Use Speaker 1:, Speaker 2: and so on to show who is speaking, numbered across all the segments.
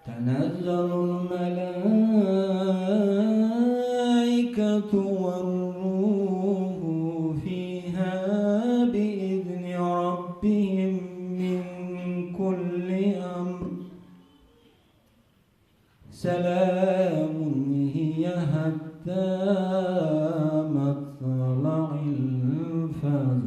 Speaker 1: تنزل الملائكة والروح فيها بإذن ربهم من كل أمر سلام هي حتى مطلع الفجر.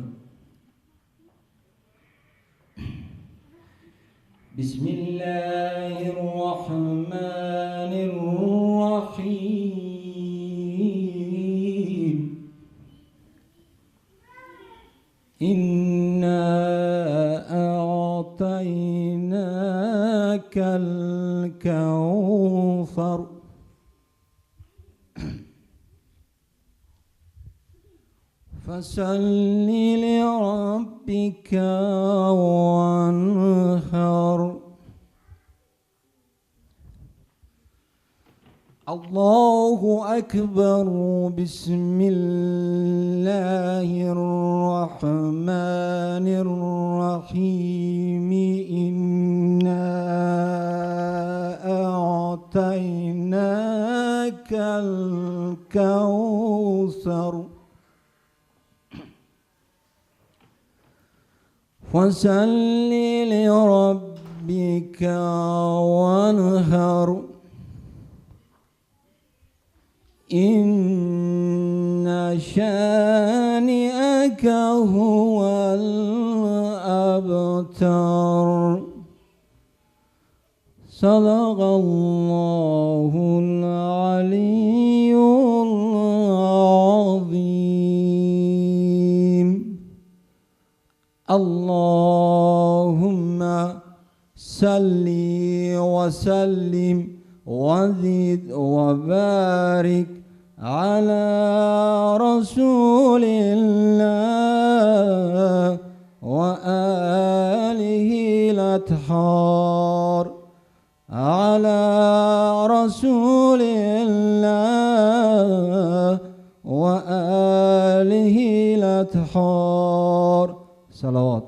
Speaker 1: بسم الله الرحمن الرحيم. إنا أعطيناك الكوثر فصل لربك وانحر. الله أكبر. بسم الله الرحمن الرحيم. إنا أعطيناك الكوثر فصل لربك وانحر. إن شانئك هو الأبتر. صدق الله العلي العظيم. اللهم صل وسلم وزد وبارك على رسول الله وآله الأطهار. على رسول الله وآله الأطهار. صلوات.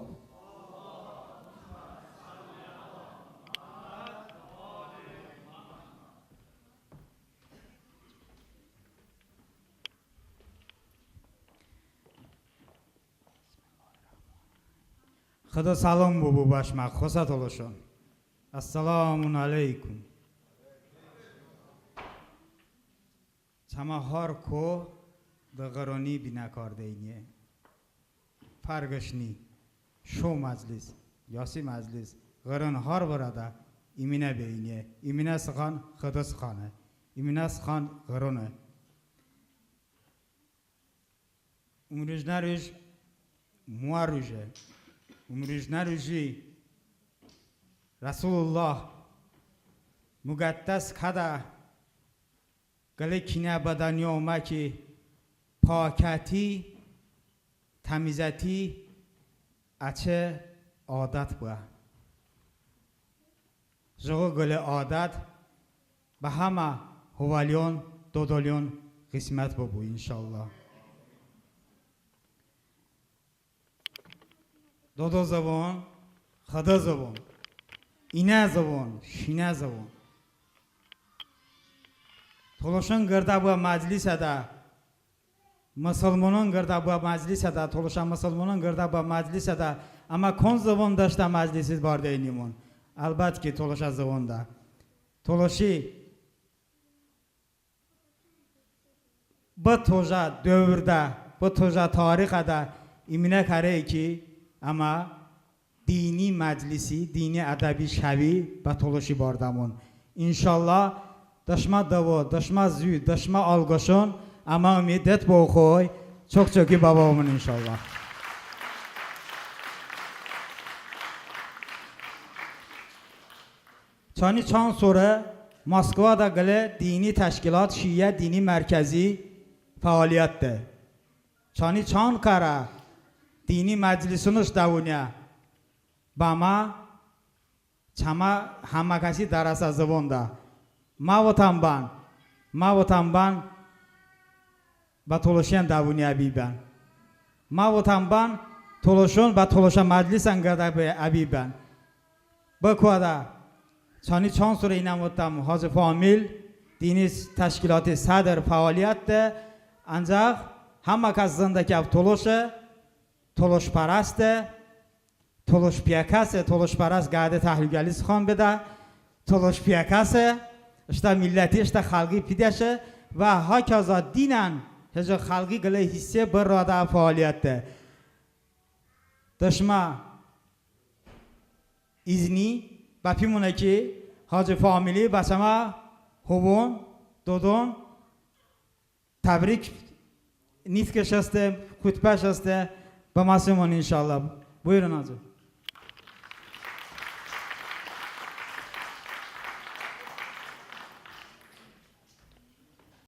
Speaker 2: Xıda salım bu başmaq, xosat oluşun. Assalomu alaykum. Chama har ko dag'aroni binakordaynye. Fargashni shu majlis, yosi majlis, g'aron har borada imina beynye, imina sığan xıdas xanı, imina sığan g'arona. Umrujnaruj muaruje, umrujnaruji Rasulullah muqaddas kada gale kine badani olma ki pakati temizati açı adat bu. Jogo gale adat bahama huvalyon dodolyon kısmet bu inşallah. Dodo zabon, xada zabon, ine zabon, şine zabon. Tolaşan gırda bu meclisede, Müslümanın gırda bu meclisede, tolaşan Müslümanın gırda bu meclisede, ama kon zabon daşta meclisiz var deynimun. Albat ki tolaşa zabonda. Tolaşi bu toja dövrde, bu toja tarihada imine kare ki ama dini meclisi, dini adabi şavi ve tolaşi bardamon. İnşallah daşma davo, daşma zü, daşma algoşon ama ümidet bu koy çok çok iyi babamın inşallah. Çani çan sonra Moskvada gale dini teşkilat Şiye dini merkezi faaliyette. Çani çan kara dini meclisiniz davuniya. Bama çama hamakasi darasa zabonda. Ma vatanban ba tolaşan davuniya biben. Ma vatanban tolaşon ba tolaşa meclisan gada be abiben. Bakuada çani çan sonra inamotam Hacı Famil dini teşkilatı sadr faaliyette ancak hamakas zindaki av tolaşa Toloş paraste, toloş piyakase, toloş parast gade tahlilgeli sıkan beda, toloş piyakase, işte milleti, işte halkı pideşe ve hakaza dinen, hece halkı gele hisse bir rada faaliyette. Dışma izni, bapimune ki Hacı Famili basama hubun, dodon, tabrik nitke şaste, kutbe şaste, Ba masumon inşallah. Buyurun hacı.